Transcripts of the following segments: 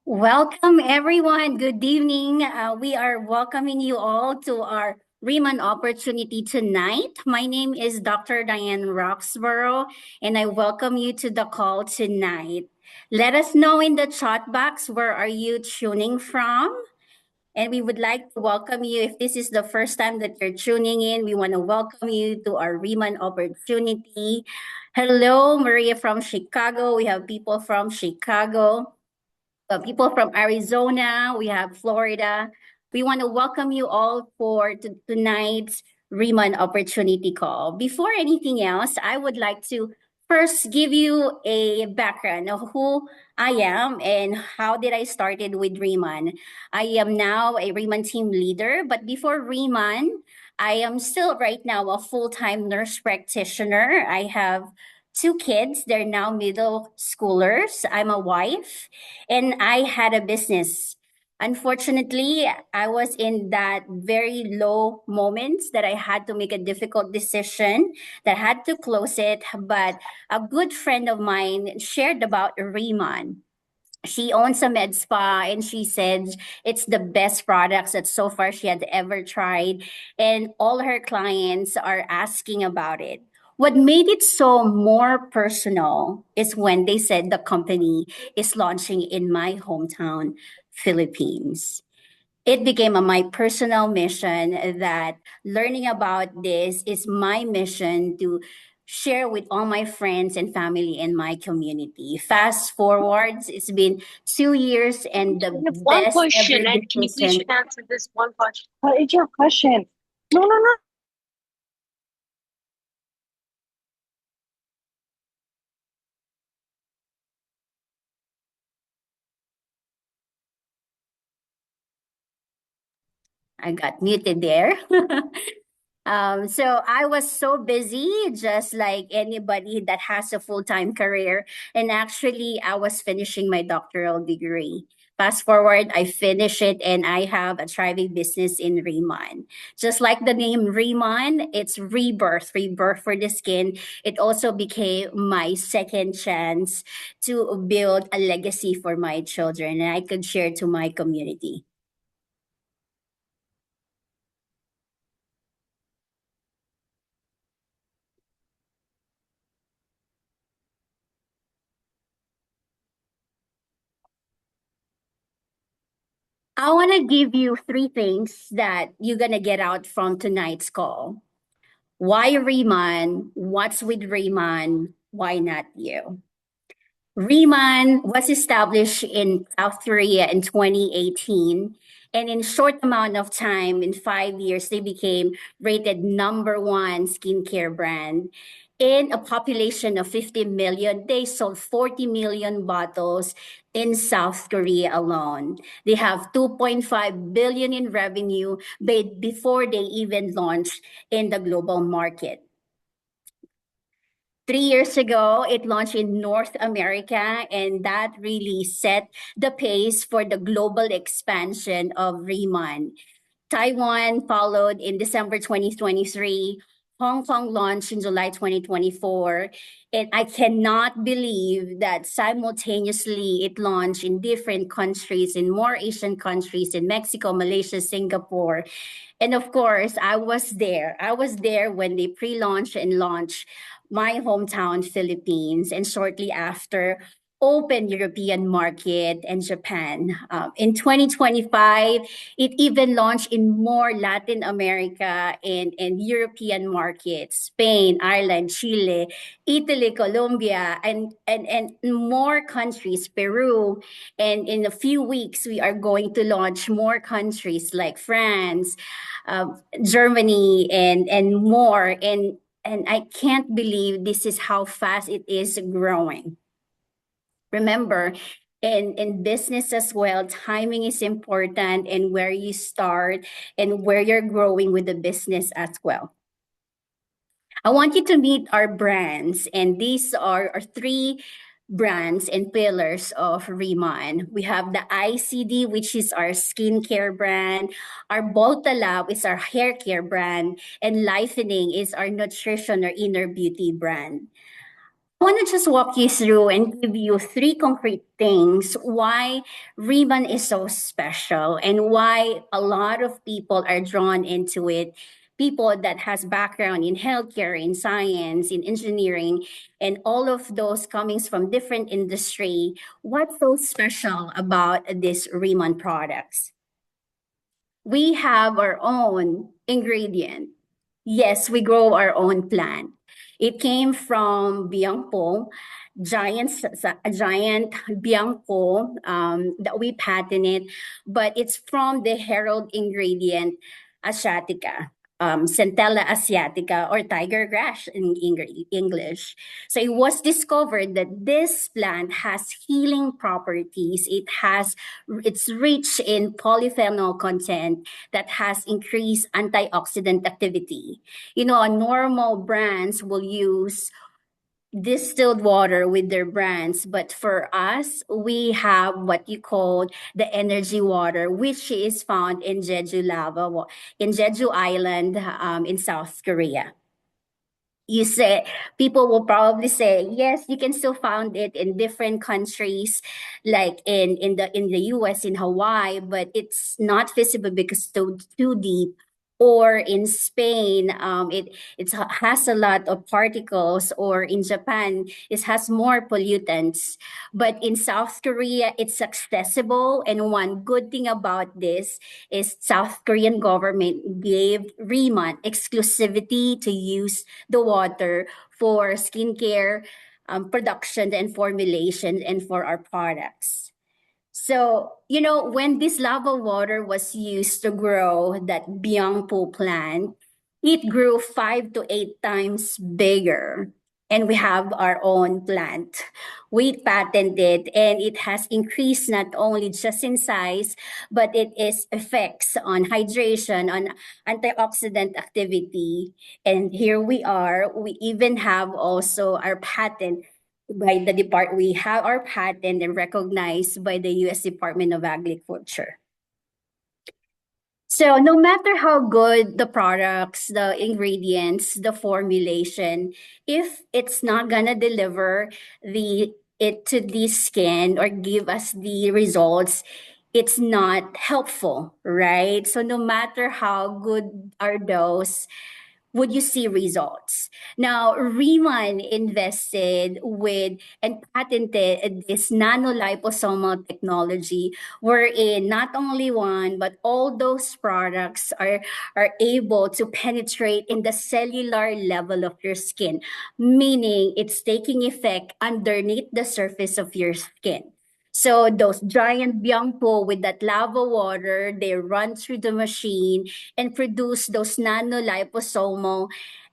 Welcome, everyone. Good evening. We are welcoming you all to our Riman opportunity tonight. My name is Dr. Diane Roxborough, and I welcome you to the call tonight. Let us know in the chat box where are you tuning from. And we would like to welcome you. If this is the first time that you're tuning in, we want to welcome you to our Riman opportunity. Hello, Maria from Chicago. We have people from Chicago, people from Arizona, we have Florida. We want to welcome you all for tonight's Riemann Opportunity Call. Before anything else, I would like to first give you a background of who I am and how did I started with Riemann. I am now a Riemann team leader, but before Riemann, I am still right now a full-time nurse practitioner. I have two kids. They're now middle schoolers. I'm a wife and I had a business. Unfortunately, I was in that very low moments that I had to make a difficult decision that I had to close it. But a good friend of mine shared about Riman. She owns a med spa and she said it's the best products that so far she had ever tried, and all her clients are asking about it. What made it so more personal is when they said the company is launching in my hometown, Philippines. It became my personal mission that learning about this is my mission to share with all my friends and family in my community. Fast forwards, it's been 2 years and the I have one best ever question, and can you please decision. answer this one question? What is your question? No, no, no. I got muted there. So I was so busy, just like anybody that has a full-time career. And actually, I was finishing my doctoral degree. Fast forward, I finished it and I have a thriving business in Riman. Just like the name Riman, it's rebirth for the skin. It also became my second chance to build a legacy for my children and I could share to my community. I want to give you three things that you're going to get out from tonight's call. Why Riemann? What's with Riemann? Why not you? Riman was established in South Korea in 2018. And in short amount of time, in 5 years, they became rated number one skincare brand. In a population of 50 million, they sold 40 million bottles in South Korea alone. They have 2.5 billion in revenue before they even launched in the global market. 3 years ago, it launched in North America, and that really set the pace for the global expansion of Riman. Taiwan followed in December 2023. Hong Kong launched in July 2024. And I cannot believe that simultaneously it launched in different countries, in more Asian countries, in Mexico, Malaysia, Singapore. And of course, I was there. I was there when they pre-launched and launched my hometown, Philippines, and shortly after, open European market and Japan. In 2025, it even launched in more Latin America and European markets, Spain, Ireland, Chile, Italy, Colombia, and more countries, Peru. And in a few weeks, we are going to launch more countries like France, Germany, and more. And I can't believe this is how fast it is growing. Remember, in business as well, timing is important and where you start and where you're growing with the business as well. I want you to meet our brands, and these are our three brands and pillars of Riman. We have the ICD, which is our skincare brand. Our Volta Lab is our hair care brand. And Lifening is our nutrition or inner beauty brand. I want to just walk you through and give you three concrete things why Riman is so special and why a lot of people are drawn into it. People that has background in healthcare, in science, in engineering, and all of those comings from different industry. What's so special about this Riman products? We have our own ingredient. Yes, we grow our own plant. It came from Biangpo, a giant Biangpo that we patented, but it's from the herald ingredient Asiatica, Centella asiatica, or tiger grass in English. So it was discovered that this plant has healing properties. It's rich in polyphenol content that has increased antioxidant activity. You know, normal brands will use distilled water with their brands, but for us, we have what you call the energy water, which is found in in Jeju Island, in South Korea. You say people will probably say yes, you can still find it in different countries like in the US, in Hawaii, but it's not visible because too deep. Or in Spain, it has a lot of particles, or in Japan it has more pollutants. But in South Korea it's accessible, and one good thing about this is South Korean government gave Riman exclusivity to use the water for skincare production and formulation and for our products. So, you know, when this lava water was used to grow that Biangpo plant, it grew 5 to 8 times bigger. And we have our own plant. We patented, and it has increased not only just in size, but it is effects on hydration, on antioxidant activity. And here we are. We even have also our patent by the depart we have our patent and recognized by the US Department of Agriculture. So no matter how good the products, the ingredients, the formulation, if it's not gonna deliver the it to the skin or give us the results, it's not helpful, right? So no matter how good are those, would you see results? Now, Riemann invested with and patented this nanoliposomal technology, wherein not only one, but all those products are able to penetrate in the cellular level of your skin, meaning it's taking effect underneath the surface of your skin. So those giant biangpo with that lava water, they run through the machine and produce those nanoliposomal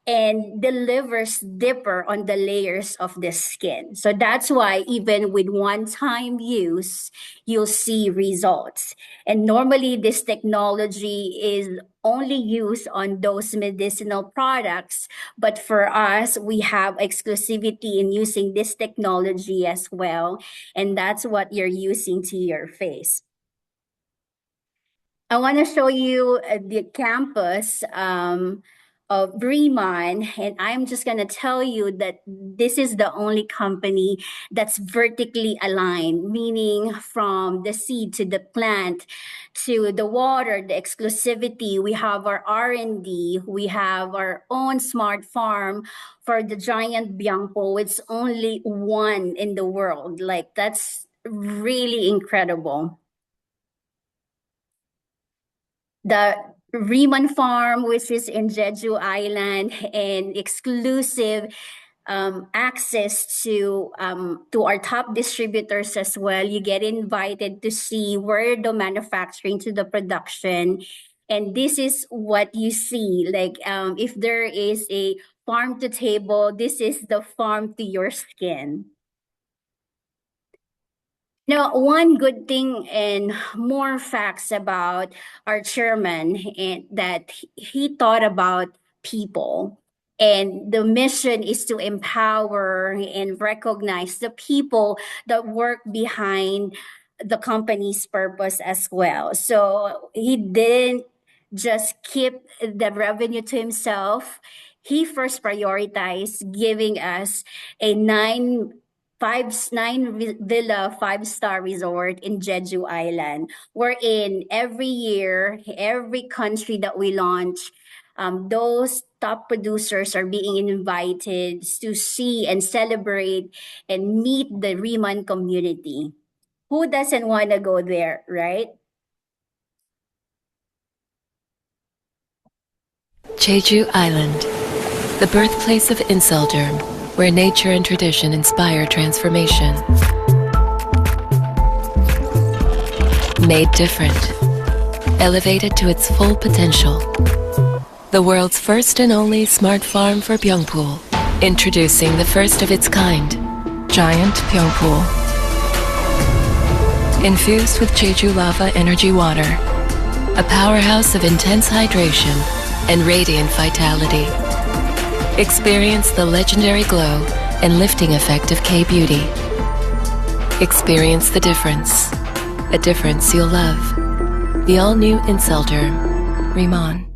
and delivers deeper on the layers of the skin. So that's why even with one-time use, you'll see results. And normally this technology is only used on those medicinal products, but for us, we have exclusivity in using this technology as well. And that's what you're using to your face. I want to show you the campus of Breman, and I'm just going to tell you that this is the only company that's vertically aligned, meaning from the seed to the plant to the water, the exclusivity. We have our R&D, we have our own smart farm for the giant Bianco. It's only one in the world. Like, that's really incredible. The Riman Farm, which is in Jeju Island, and exclusive access to our top distributors as well. You get invited to see where the manufacturing to the production, and this is what you see. Like if there is a farm to table, this is the farm to your skin. Now, one good thing and more facts about our chairman and that he thought about people. And the mission is to empower and recognize the people that work behind the company's purpose as well. So he didn't just keep the revenue to himself. he first prioritized giving us a villa 5-star resort in Jeju Island, wherein every year, every country that we launch, those top producers are being invited to see and celebrate and meet the Riman community. Who doesn't want to go there, right? Jeju Island, the birthplace of Inselderm, where nature and tradition inspire transformation. Made different, elevated to its full potential. The world's first and only smart farm for Pyeongpool. Introducing the first of its kind, Giant Pyeongpool. Infused with Jeju Lava Energy Water, a powerhouse of intense hydration and radiant vitality. Experience the legendary glow and lifting effect of K-Beauty. Experience the difference, a difference you'll love. The all-new Inselderm, Riman.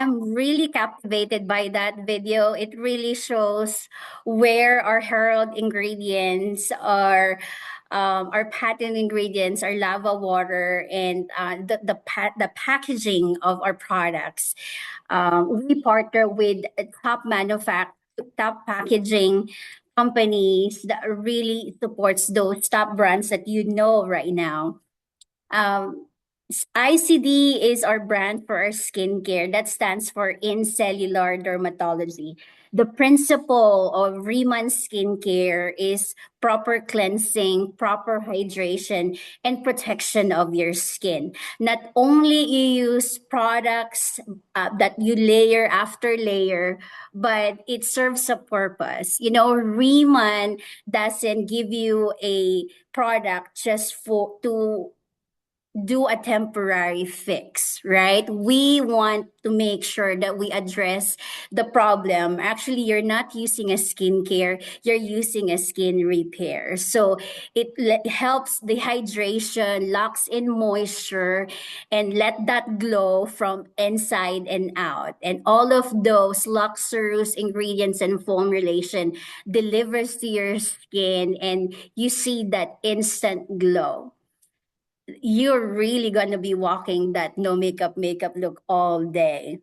I'm really captivated by that video. It really shows where our herald ingredients are. Our patent ingredients are lava water and the packaging of our products. We partner with top packaging companies that really supports those top brands that you know right now. Um, ICD is our brand for our skincare. That stands for in cellular dermatology. The principle of Riman skincare is proper cleansing, proper hydration, and protection of your skin. Not only you use products that you layer after layer, but it serves a purpose. You know, Riman doesn't give you a product just for to do a temporary fix, right? We want to make sure that we address the problem. Actually, you're not using a skincare, you're using a skin repair. So helps the hydration, locks in moisture, and let that glow from inside and out. And all of those luxurious ingredients and formulation delivers to your skin, and you see that instant glow. You're really gonna be walking that no makeup look all day.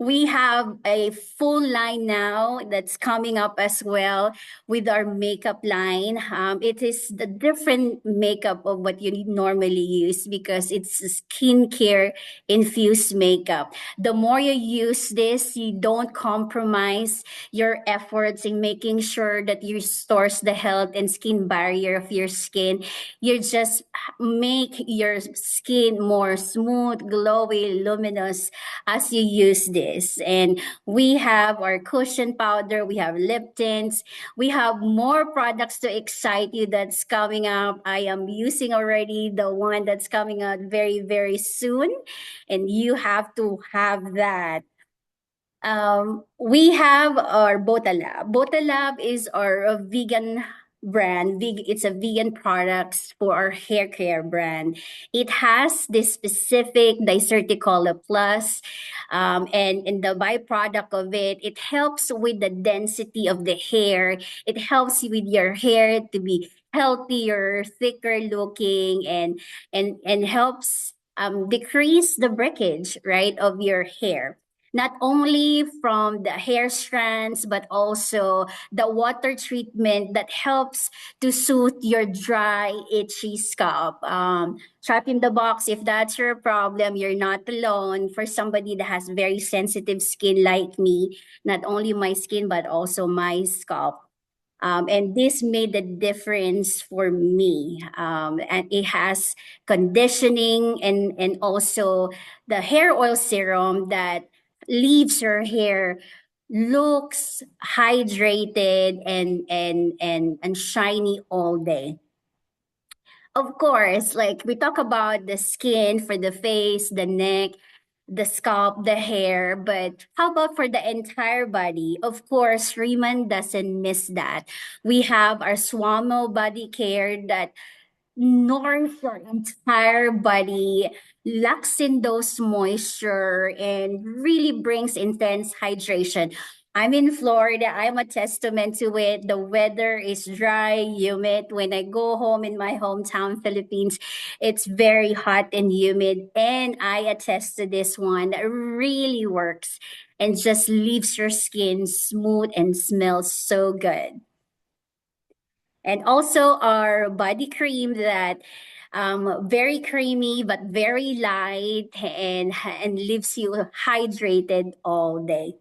We have a full line now that's coming up as well with our makeup line. It is the different makeup of what you normally use because it's a skincare infused makeup. The more you use this, you don't compromise your efforts in making sure that you restores the health and skin barrier of your skin. You just make your skin more smooth, glowy, luminous as you use this. And we have our cushion powder, we have lip tints, we have more products to excite you that's coming up. I am using already the one that's coming out very, very soon, and you have to have that. We have our Botalab. Botalab is our vegan brand. It's a vegan products for our hair care brand. It has this specific Dicerticola Plus, and the byproduct of it, it helps with the density of the hair. It helps with your hair to be healthier, thicker looking, and helps decrease the breakage, right, of your hair, not only from the hair strands, but also the water treatment that helps to soothe your dry, itchy scalp. Trap in the box, if that's your problem, you're not alone. For somebody that has very sensitive skin like me, not only my skin, but also my scalp. And this made the difference for me. And it has conditioning and also the hair oil serum that leaves your hair looks hydrated and shiny all day. Of course, like we talk about the skin for the face, the neck, the scalp, the hair, but how about for the entire body? Of course, Riman doesn't miss that. We have our Swamo body care that nourish your entire body, locks in those moisture, and really brings intense hydration. I'm in Florida. I'm a testament to it. The weather is dry, humid. When I go home in my hometown, Philippines, it's very hot and humid. And I attest to this one that really works and just leaves your skin smooth and smells so good. And also our body cream that very creamy but very light and leaves you hydrated all day.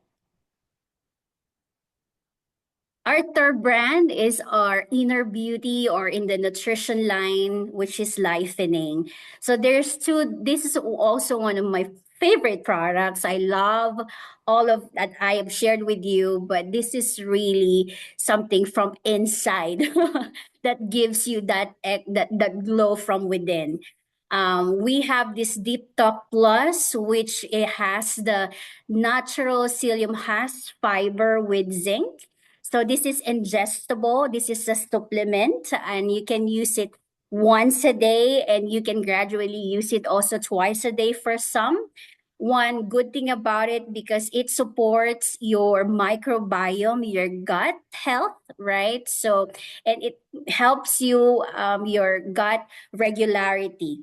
Our third brand is our inner beauty or in the nutrition line, which is Lifening. So there's two. This is also one of my favorite products. I love all of that I have shared with you, but this is really something from inside that gives you that glow from within. We have this Deep Talk Plus, which it has the natural psyllium husk fiber with zinc, so this is ingestible. This is a supplement, and you can use it once a day, and you can gradually use it also twice a day for some. One good thing about it because it supports your microbiome, your gut health, right? So, and it helps you your gut regularity.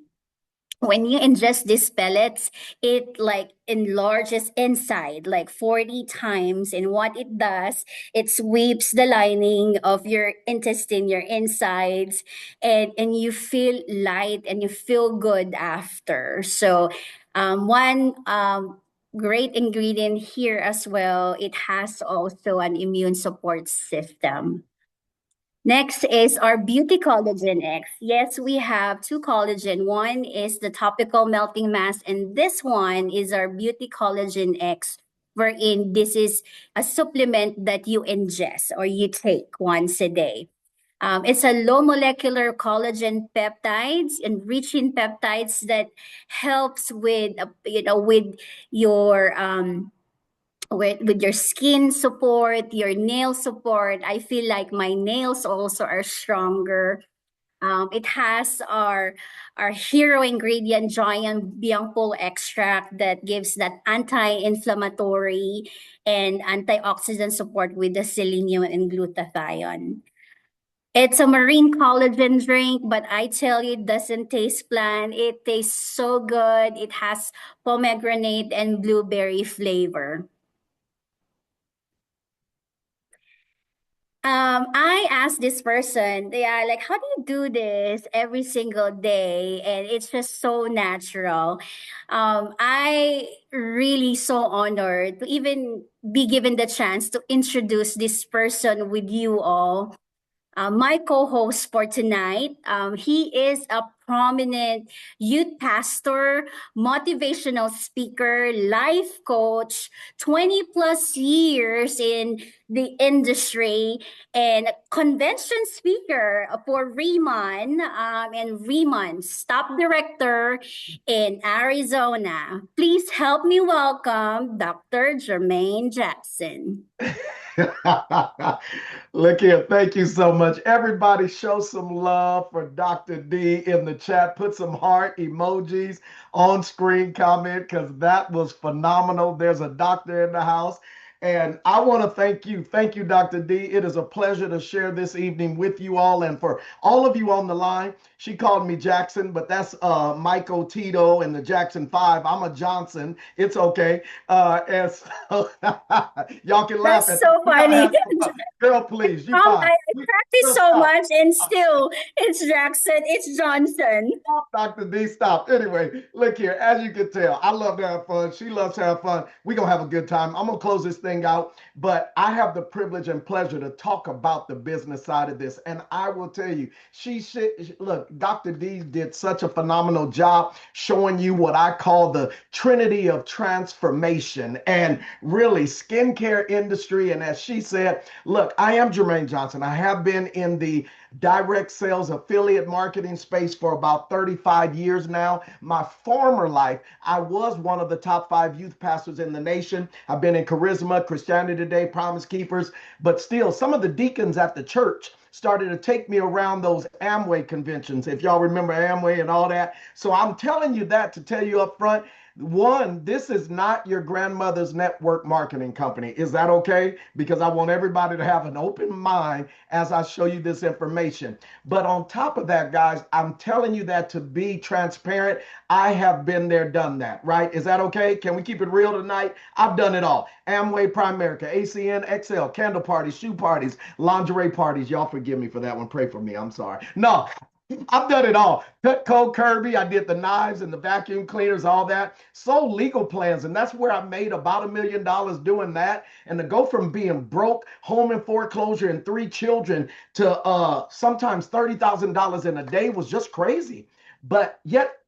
When you ingest these pellets, it like enlarges inside like 40 times. And what it does, it sweeps the lining of your intestine, your insides, and you feel light and you feel good after. So, one great ingredient here as well, it has also an immune support system. Next is our Beauty Collagen X. Yes, we have two collagen. One is the topical melting mask, and this one is our Beauty Collagen X, wherein this is a supplement that you ingest or you take once a day. It's a low molecular collagen peptides, enriching peptides that helps with with your with your skin support, your nail support. I feel like my nails also are stronger. It has our hero ingredient, giant bianco extract, that gives that anti-inflammatory and antioxidant support with the selenium and glutathione. It's a marine collagen drink, but I tell you, it doesn't taste bland. It tastes so good. It has pomegranate and blueberry flavor. I asked this person, yeah, like, how do you do this every single day? And it's just so natural. I really so honored to even be given the chance to introduce this person with you all. My co-host for tonight. He is a prominent youth pastor, motivational speaker, life coach, 20 plus years in the industry, and convention speaker for Riman and Riman, stop director in Arizona. Please help me welcome Dr. Jermaine Jackson. Look here, thank you so much. Everybody show some love for Dr. D in the chat. Put some heart emojis on screen comment because that was phenomenal. There's a doctor in the house. And I want to thank you. Thank you, Dr. D. It is a pleasure to share this evening with you all. And for all of you on the line, she called me Jackson, but that's Michael Tito and the Jackson 5. I'm a Johnson. It's okay. And so y'all can laugh That's at so me. We gotta funny. have some fun. Girl, please, you fine. I practice so Stop. much, and still, it's Jackson, it's Johnson. Stop, Dr. D, stop. Anyway, look here. As you can tell, I love to have fun. She loves to have fun. We're going to have a good time. I'm going to close this thing out, but I have the privilege and pleasure to talk about the business side of this. And I will tell you, look, Dr. D did such a phenomenal job showing you what I call the trinity of transformation and really skincare industry. And as she said, look, I am Jermaine Johnson. I have been in the direct sales affiliate marketing space for about 35 years now. My former life, I was one of the top 5 youth pastors in the nation. I've been in Charisma, Christianity Today, Promise Keepers, but still some of the deacons at the church started to take me around those Amway conventions, if y'all remember Amway and all that. So I'm telling you that to tell you up front, one, this is not your grandmother's network marketing company. Is that okay? Because I want everybody to have an open mind as I show you this information. But on top of that, guys, I'm telling you that to be transparent. I have been there, done that, right? Is that okay? Can we keep it real tonight? I've done it all. Amway, Primerica, ACN, XL, candle parties, shoe parties, lingerie parties. Y'all forgive me for that one. Pray for me. I'm sorry. No, I've done it all. Cutco, Kirby. I did the knives and the vacuum cleaners, all that. Sold legal plans, and that's where I made about $1 million doing that. And to go from being broke, home in foreclosure, and 3 children to sometimes $30,000 in a day was just crazy. But yet,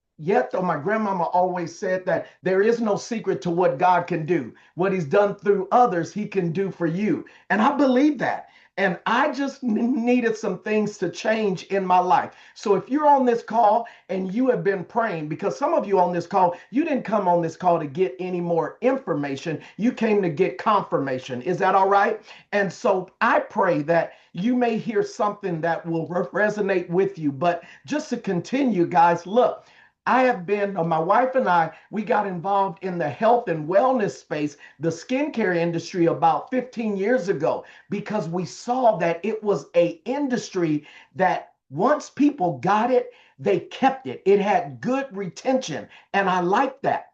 though, my grandmama always said that there is no secret to what God can do. What He's done through others, He can do for you. And I believe that. And I just needed some things to change in my life. So if you're on this call and you have been praying, because some of you on this call, you didn't come on this call to get any more information. You came to get confirmation. Is that all right? And so I pray that you may hear something that will resonate with you. But just to continue, guys, look. I have been, my wife and I, we got involved in the health and wellness space, the skincare industry about 15 years ago, because we saw that it was a industry that once people got it, they kept it. It had good retention. And I like that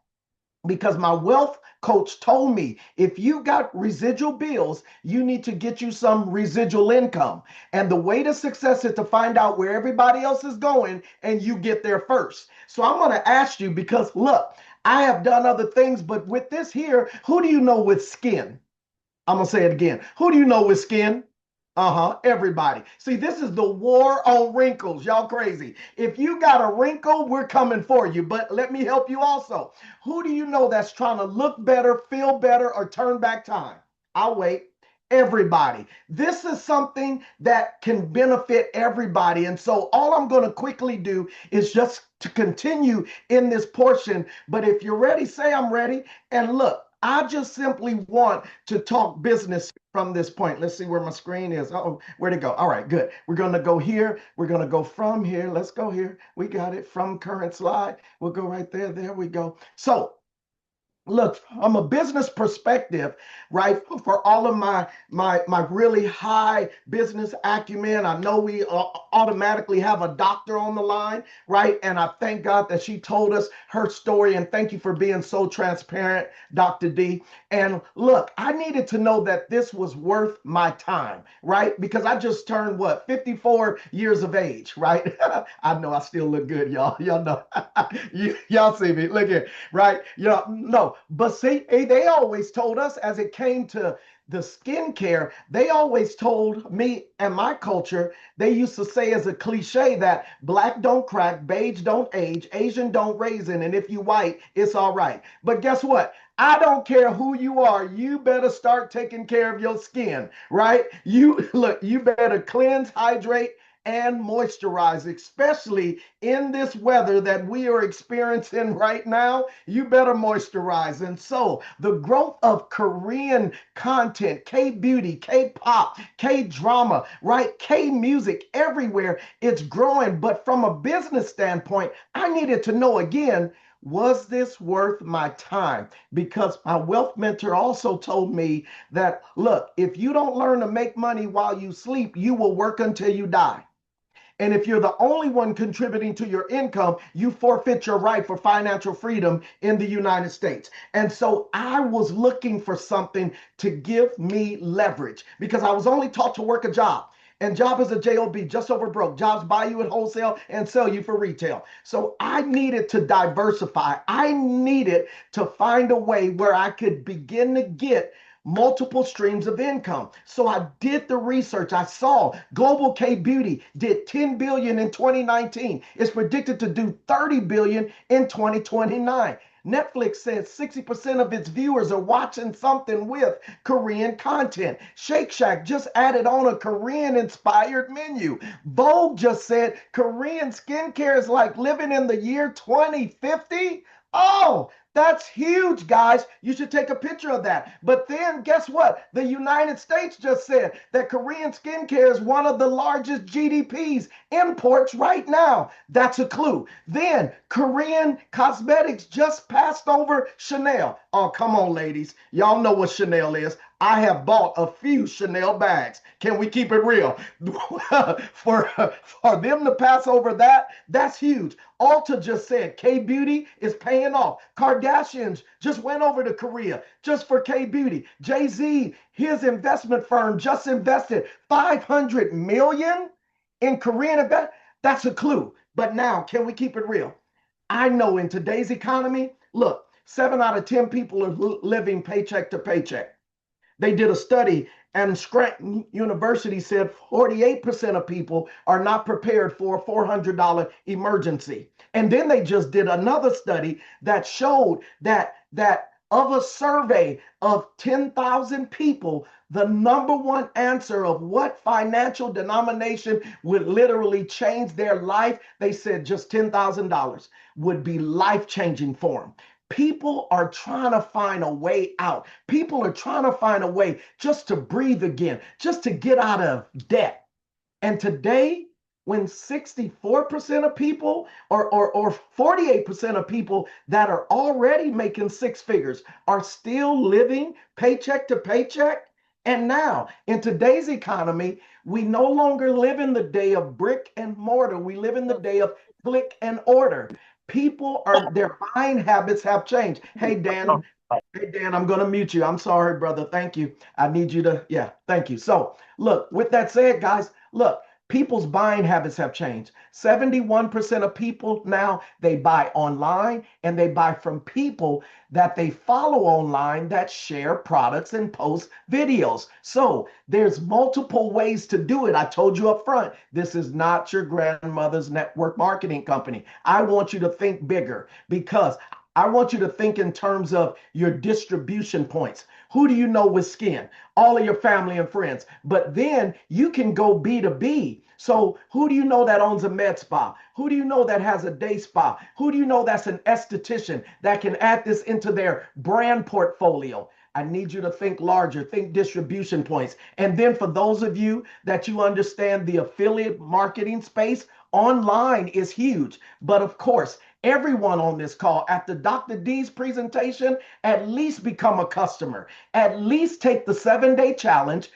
because my wealth coach told me if you got residual bills, you need to get you some residual income. And the way to success is to find out where everybody else is going and you get there first. So I'm going to ask you because look, I have done other things, but with this here, who do you know with skin? I'm going to say it again. Who do you know with skin? Everybody. See, this is the war on wrinkles. Y'all crazy. If you got a wrinkle, we're coming for you. But let me help you also. Who do you know that's trying to look better, feel better, or turn back time? I'll wait. Everybody. This is something that can benefit everybody. And so all I'm going to quickly do is just to continue in this portion. But if you're ready, say I'm ready. And look, I just simply want to talk business from this point. Let's see where my screen is. Oh, where'd it go? All right, good. We're going to go here. We're going to go from here. Let's go here. We got it from current slide. We'll go right there. There we go. So look, from a business perspective, right, for all of my really high business acumen, I know we automatically have a doctor on the line, right? And I thank God that she told us her story. And thank you for being so transparent, Dr. D. And look, I needed to know that this was worth my time, right? Because I just turned, what, 54 years of age, right? I know I still look good, y'all. Y'all know. Y'all see me. Look here, right? No, but see, they always told us as it came to the skincare, they always told me and my culture, they used to say as a cliche that black don't crack, beige don't age, Asian don't raisin, and if you white, it's all right. But guess what? I don't care who you are. You better start taking care of your skin, right? You look, you better cleanse, hydrate, and moisturize, especially in this weather that we are experiencing right now. You better moisturize. And so the growth of Korean content, K-beauty, K-pop, K-drama, right? K-music everywhere, it's growing. But from a business standpoint, I needed to know again, was this worth my time? Because my wealth mentor also told me that, look, if you don't learn to make money while you sleep, you will work until you die. And if you're the only one contributing to your income, you forfeit your right for financial freedom in the United States. And so I was looking for something to give me leverage because I was only taught to work a job. And job is a job, just over broke. Jobs buy you at wholesale and sell you for retail. So I needed to diversify. I needed to find a way where I could begin to get multiple streams of income. So I did the research. I saw Global K Beauty did 10 billion in 2019. It's predicted to do 30 billion in 2029. Netflix says 60% of its viewers are watching something with Korean content. Shake Shack just added on a Korean inspired menu. Vogue just said Korean skincare is like living in the year 2050. Oh, that's huge, guys. You should take a picture of that. But then guess what? The United States just said that Korean skincare is one of the largest GDPs imports right now. That's a clue. Then Korean cosmetics just passed over Chanel. Oh, come on, ladies. Y'all know what Chanel is. I have bought a few Chanel bags. Can we keep it real? for, for them to pass over that, that's huge. Ulta just said K-Beauty is paying off. Kardashians just went over to Korea just for K-Beauty. Jay-Z, his investment firm, just invested 500 million in Korean investment. That's a clue. But now, can we keep it real? I know in today's economy, look, 7 out of 10 people are living paycheck to paycheck. They did a study, and Scranton University said 48% of people are not prepared for a $400 emergency. And then they just did another study that showed that of a survey of 10,000 people, the number one answer of what financial denomination would literally change their life, they said just $10,000 would be life-changing for them. People are trying to find a way out. People are trying to find a way just to breathe again, just to get out of debt. And today, when 64% of people or 48% of people that are already making six figures are still living paycheck to paycheck. And now, in today's economy, we no longer live in the day of brick and mortar. We live in the day of click and order. People are, their buying habits have changed. Hey Dan, I'm gonna mute you. I'm sorry, brother. Thank you. I need you to, yeah, thank you. So look, with that said, guys, look, people's buying habits have changed. 71% of people now, they buy online and they buy from people that they follow online that share products and post videos. So there's multiple ways to do it. I told you up front, this is not your grandmother's network marketing company. I want you to think bigger because I want you to think in terms of your distribution points. Who do you know with skin? All of your family and friends. But then you can go B2B. So who do you know that owns a med spa? Who do you know that has a day spa? Who do you know that's an esthetician that can add this into their brand portfolio? I need you to think larger, think distribution points. And then for those of you that you understand the affiliate marketing space, online is huge. But of course, everyone on this call after Dr. D's presentation, at least become a customer. At least take the 7-day challenge.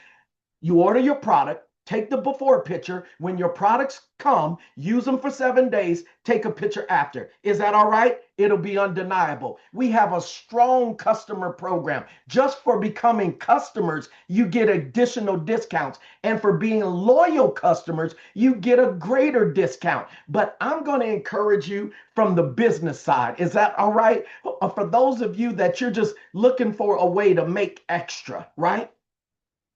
You order your product, take the before picture. When your products come, use them for 7 days, take a picture after. Is that all right? It'll be undeniable. We have a strong customer program. Just for becoming customers, you get additional discounts. And for being loyal customers, you get a greater discount. But I'm going to encourage you from the business side. Is that all right? For those of you that you're just looking for a way to make extra, right?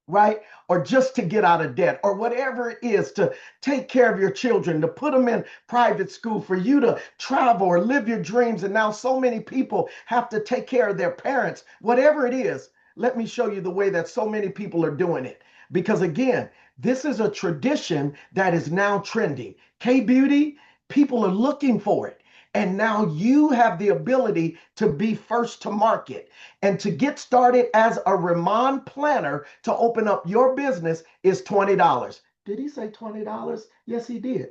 Right? Or just to get out of debt, or whatever it is, to take care of your children, to put them in private school, for you to travel or live your dreams. And now so many people have to take care of their parents. Whatever it is, let me show you the way that so many people are doing it. Because again, this is a tradition that is now trending. K-Beauty, people are looking for it. And now you have the ability to be first to market. And to get started as a Riman planner to open up your business is $20. Did he say $20? Yes, he did.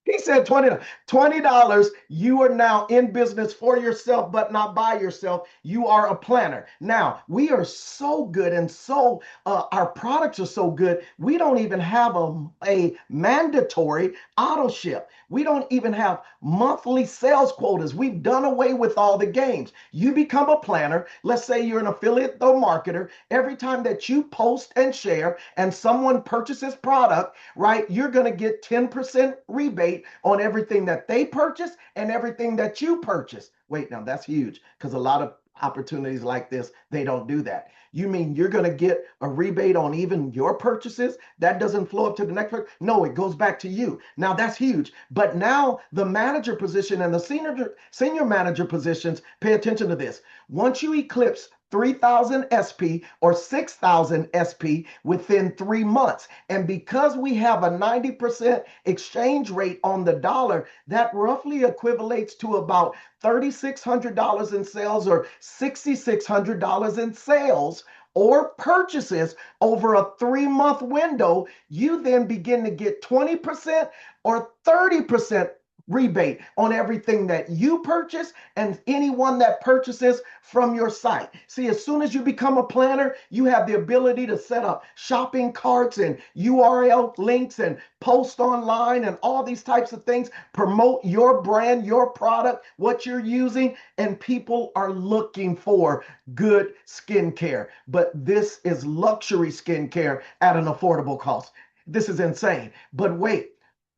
He said $20. You are now in business for yourself, but not by yourself. You are a planner. Now, we are so good and so our products are so good. We don't even have a mandatory auto ship. We don't even have monthly sales quotas. We've done away with all the games. You become a planner. Let's say you're an affiliate or marketer. Every time that you post and share and someone purchases product, right, you're going to get 10% rebate on everything that they purchase and everything that you purchase. Wait, now that's huge because a lot of opportunities like this, they don't do that. You mean you're going to get a rebate on even your purchases? That doesn't flow up to the next person? No, it goes back to you. Now that's huge. But now the manager position and the senior manager positions, pay attention to this. Once you eclipse 3,000 SP or 6,000 SP within 3 months. And because we have a 90% exchange rate on the dollar, that roughly equivalates to about $3,600 in sales or $6,600 in sales or purchases over a 3-month window. You then begin to get 20% or 30% rebate on everything that you purchase and anyone that purchases from your site. See, as soon as you become a planner, you have the ability to set up shopping carts and URL links and post online and all these types of things, promote your brand, your product, what you're using, and people are looking for good skincare. But this is luxury skincare at an affordable cost. This is insane. But wait,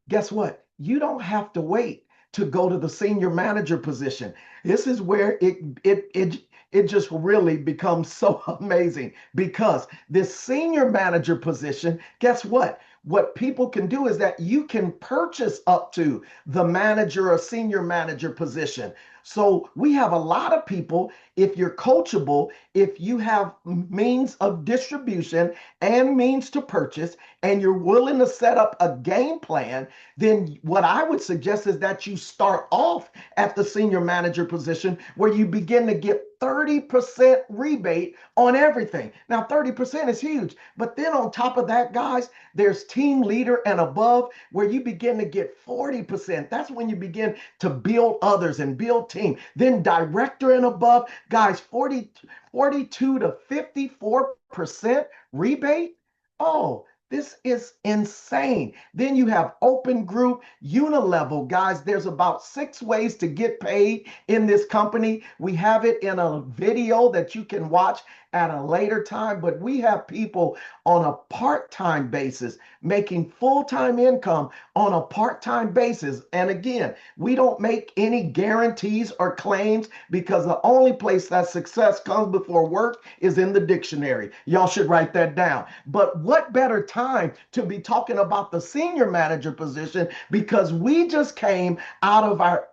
guess what? You don't have to wait to go to the senior manager position. This is where it just really becomes so amazing, because this senior manager position, guess what? What people can do is that you can purchase up to the manager or senior manager position. So we have a lot of people, if you're coachable, if you have means of distribution and means to purchase, and you're willing to set up a game plan, then what I would suggest is that you start off at the senior manager position where you begin to get 30% rebate on everything. Now, 30% is huge, but then on top of that, guys, there's team leader and above where you begin to get 40%. That's when you begin to build others and build team. Then director and above, guys, 42 to 54% rebate. Oh, this is insane. Then you have open group, unilevel. Guys, there's about 6 ways to get paid in this company. We have it in a video that you can watch at a later time, but we have people on a part-time basis making full-time income on a part-time basis. And again, we don't make any guarantees or claims, because the only place that success comes before work is in the dictionary. Y'all should write that down. But what better time to be talking about the senior manager position, because we just came out of our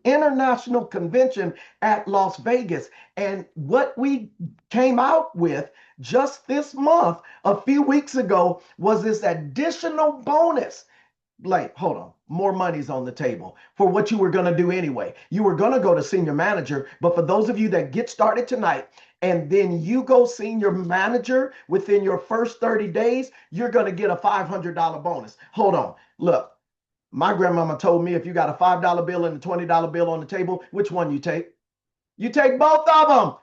international convention at Las Vegas. And what we came out with just this month, a few weeks ago, was this additional bonus. Like, hold on, more money's on the table for what you were going to do anyway. You were going to go to senior manager, but for those of you that get started tonight, and then you go senior manager within your first 30 days, you're going to get a $500 bonus. Hold on, look. My grandmama told me if you got a $5 bill and a $20 bill on the table, which one you take? You take both of them.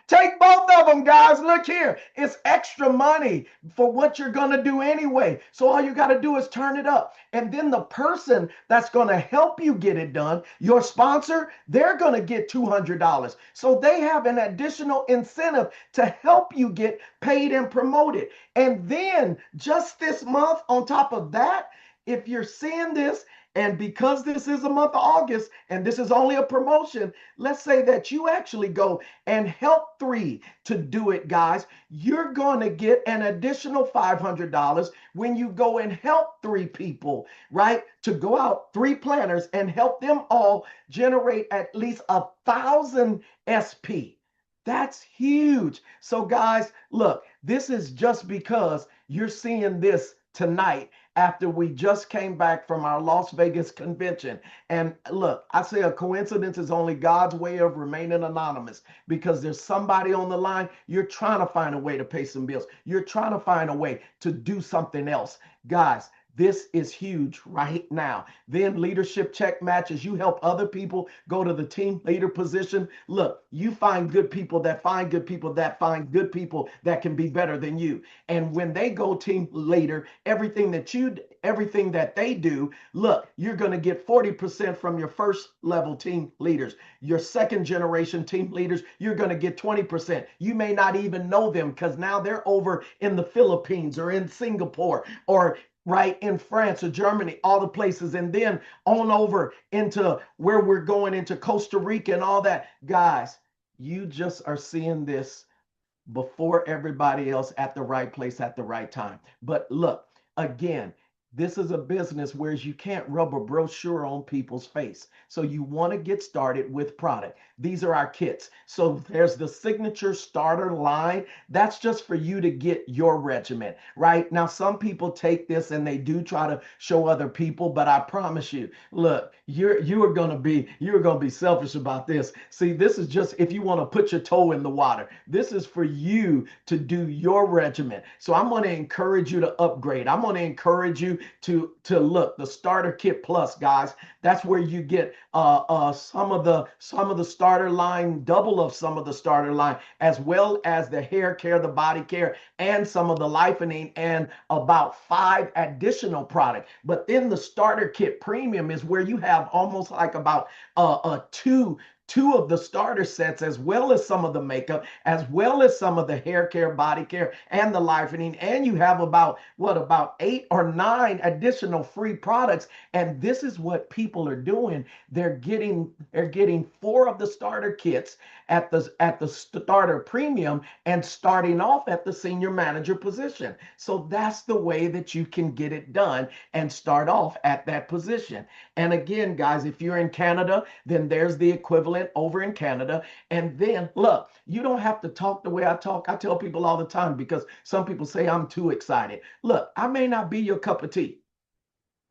Take both of them, guys. Look here. It's extra money for what you're going to do anyway. So all you got to do is turn it up. And then the person that's going to help you get it done, your sponsor, they're going to get $200. So they have an additional incentive to help you get paid and promoted. And then just this month, on top of that, if you're seeing this, and because this is a month of August and this is only a promotion, let's say that you actually go and help 3 to do it, guys. You're going to get an additional $500 when you go and help 3 people, right? To go out, 3 planners, and help them all generate at least 1,000 SP. That's huge. So guys, look, this is just because you're seeing this tonight after we just came back from our Las Vegas convention. And look, I say a coincidence is only God's way of remaining anonymous, because there's somebody on the line. You're trying to find a way to pay some bills. You're trying to find a way to do something else. Guys, this is huge right now. Then leadership check matches. You help other people go to the team leader position. Look, you find good people that find good people that find good people that can be better than you. And when they go team leader, everything that they do, look, you're going to get 40% from your first level team leaders. Your second generation team leaders, you're going to get 20%. You may not even know them, because now they're over in the Philippines or in Singapore or right in France or Germany, all the places, and then on over into where we're going into Costa Rica and all that. Guys, you just are seeing this before everybody else at the right place at the right time. But look, again, This is a business where you can't rub a brochure on people's face. So you want to get started with product. These are our kits. So there's the signature starter line. That's just for you to get your regimen, right? Now, some people take this and they do try to show other people, but I promise you, look, you are gonna be selfish about this. See, this is just if you want to put your toe in the water. This is for you to do your regimen. So I'm going to encourage you to upgrade. I'm going to encourage you to look the starter kit plus, guys. That's where you get some of the starter line, double of some of the starter line, as well as the hair care, the body care, and some of the lifening, and about 5 additional products. But then the starter kit premium is where you have almost like about two of the starter sets, as well as some of the makeup, as well as some of the hair care, body care, and the lifening. And you have about 8 or 9 additional free products. And this is what people are doing. They're getting 4 of the starter kits at the starter premium and starting off at the senior manager position. So that's the way that you can get it done and start off at that position. And again, guys, if you're in Canada, then there's the equivalent over in Canada. And then look, you don't have to talk the way I talk. I tell people all the time because some people say I'm too excited. Look, I may not be your cup of tea,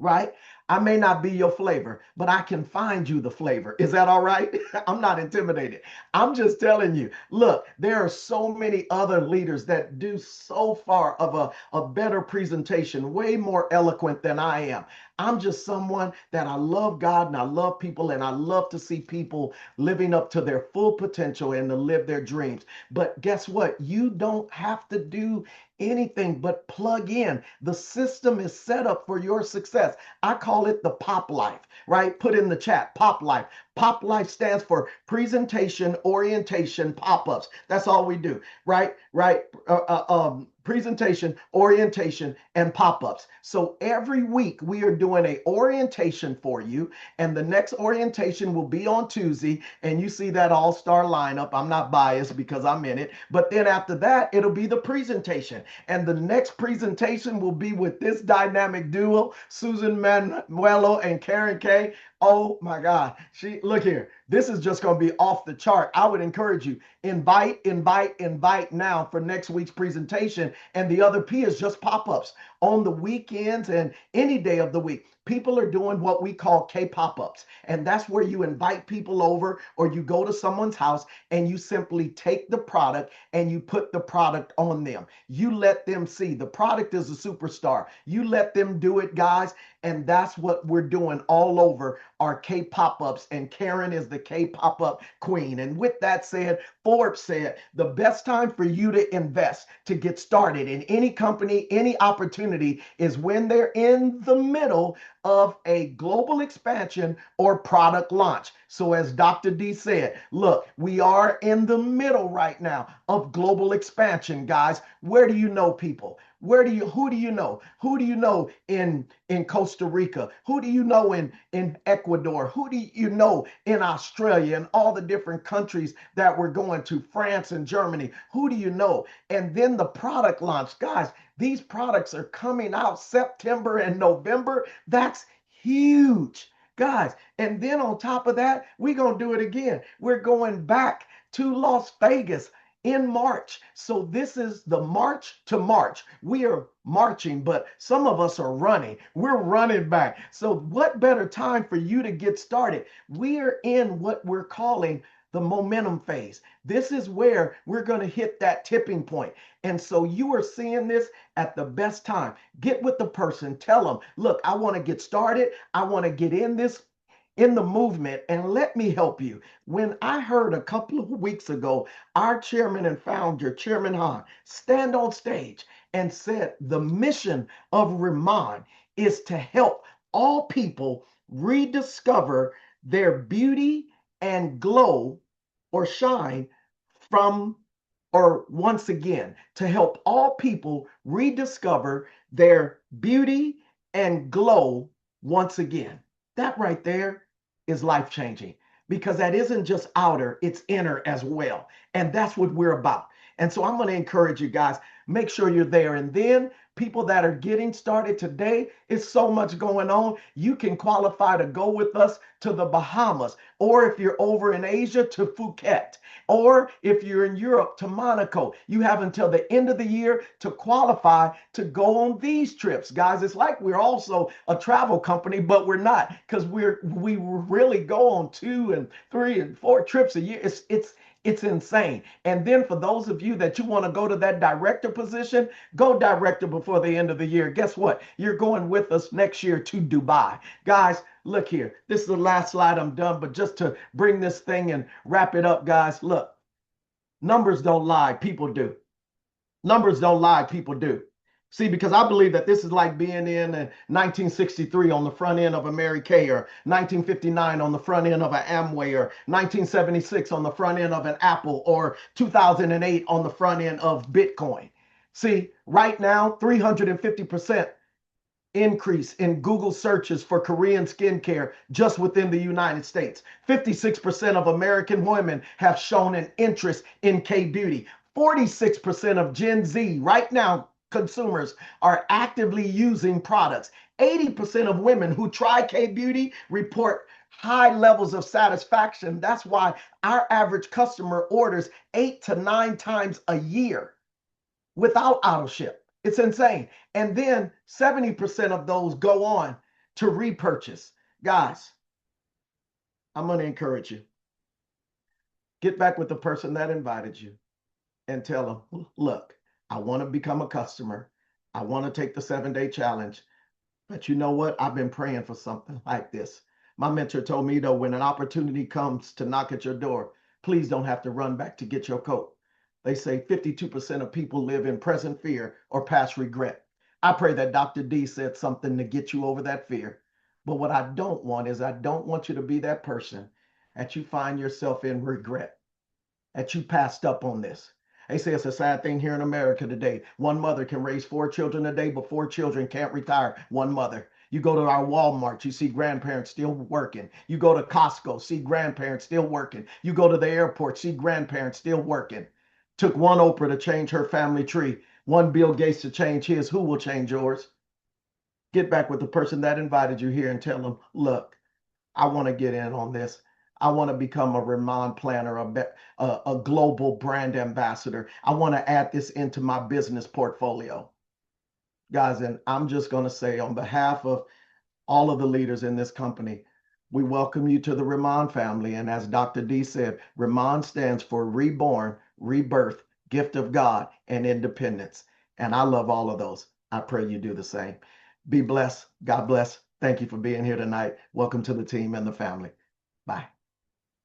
right? I may not be your flavor, but I can find you the flavor. Is that all right? I'm not intimidated. I'm just telling you, look, there are so many other leaders that do so far of a better presentation, way more eloquent than I am. I'm just someone that I love God and I love people and I love to see people living up to their full potential and to live their dreams. But guess what? You don't have to do anything but plug in. The system is set up for your success. I call it the pop life, right? Put in the chat, pop life. Pop life stands for presentation, orientation, pop-ups. That's all we do, right? Right. Presentation, orientation, and pop-ups. So every week we are doing a orientation for you, and the next orientation will be on Tuesday, and you see that all-star lineup. I'm not biased because I'm in it, but then after that, it'll be the presentation, and the next presentation will be with this dynamic duo, Susan Manuelo and Karen Kay. Oh my God. Look here. This is just going to be off the chart. I would encourage you, invite now for next week's presentation. And the other P is just pop-ups on the weekends and any day of the week. People are doing what we call K pop-ups. And that's where you invite people over or you go to someone's house and you simply take the product and you put the product on them. You let them see the product is a superstar. You let them do it, guys. And that's what we're doing all over our K pop-ups. And Karen is the K pop-up queen. And with that said, Forbes said the best time for you to invest, to get started in any company, any opportunity is when they're in the middle of a global expansion or product launch. So as Dr. D said, look, we are in the middle right now of global expansion, guys. Where do you know people? Who do you know? Who do you know in Costa Rica? Who do you know in Ecuador? Who do you know in Australia and all the different countries that we're going to, France and Germany? Who do you know? And then the product launch, guys, these products are coming out September and November. That's huge, guys. And then on top of that, we're going to do it again. We're going back to Las Vegas in March. So this is the March to March. We are marching, but some of us are running. We're running back. So what better time for you to get started? We are in what we're calling the momentum phase. This is where we're going to hit that tipping point. And so you are seeing this at the best time. Get with the person. Tell them, look, I want to get started. I want to get in the movement, and let me help you. When I heard a couple of weeks ago, our chairman and founder, Chairman Han, stand on stage and said the mission of Riman is to help all people rediscover their beauty and glow or shine from or once again, to help all people rediscover their beauty and glow once again. That right there is life changing because that isn't just outer, it's inner as well. And that's what we're about. And so I'm going to encourage you guys, make sure you're there. And then people that are getting started today, it's so much going on. You can qualify to go with us to the Bahamas, or if you're over in Asia, to Phuket, or if you're in Europe, to Monaco. You have until the end of the year to qualify to go on these trips. Guys, it's like we're also a travel company, but we're not, because we really go on 2 and 3 and 4 trips a year. It's insane. And then for those of you that you want to go to that director position, go director before the end of the year. Guess what? You're going with us next year to Dubai. Guys, look here. This is the last slide. I'm done. But just to bring this thing and wrap it up, guys, look, numbers don't lie. People do. Numbers don't lie. People do. See, because I believe that this is like being in 1963 on the front end of a Mary Kay, or 1959 on the front end of an Amway, or 1976 on the front end of an Apple, or 2008 on the front end of Bitcoin. See, right now, 350% increase in Google searches for Korean skincare just within the United States. 56% of American women have shown an interest in K-beauty. 46% of Gen Z right now, consumers, are actively using products. 80% of women who try K-beauty report high levels of satisfaction. That's why our average customer orders 8 to 9 times a year without auto ship. It's insane. And then 70% of those go on to repurchase. Guys, I'm going to encourage you. Get back with the person that invited you and tell them, look, I want to become a customer. I want to take the 7-day challenge. But you know what? I've been praying for something like this. My mentor told me, though, when an opportunity comes to knock at your door, please don't have to run back to get your coat. They say 52% of people live in present fear or past regret. I pray that Dr. D said something to get you over that fear. But what I don't want is, I don't want you to be that person that you find yourself in regret, that you passed up on this. They say it's a sad thing here in America today. One mother can raise 4 children a day, but 4 children can't retire one mother. You go to our Walmart, you see grandparents still working. You go to Costco, see grandparents still working. You go to the airport, see grandparents still working. Took one Oprah to change her family tree, one Bill Gates to change his. Who will change yours? Get back with the person that invited you here and tell them, look, I want to get in on this. I want to become a Riman planner, a global brand ambassador. I want to add this into my business portfolio. Guys, and I'm just going to say, on behalf of all of the leaders in this company, we welcome you to the Riman family. And as Dr. D said, Riman stands for reborn, rebirth, gift of God, and independence. And I love all of those. I pray you do the same. Be blessed. God bless. Thank you for being here tonight. Welcome to the team and the family. Bye.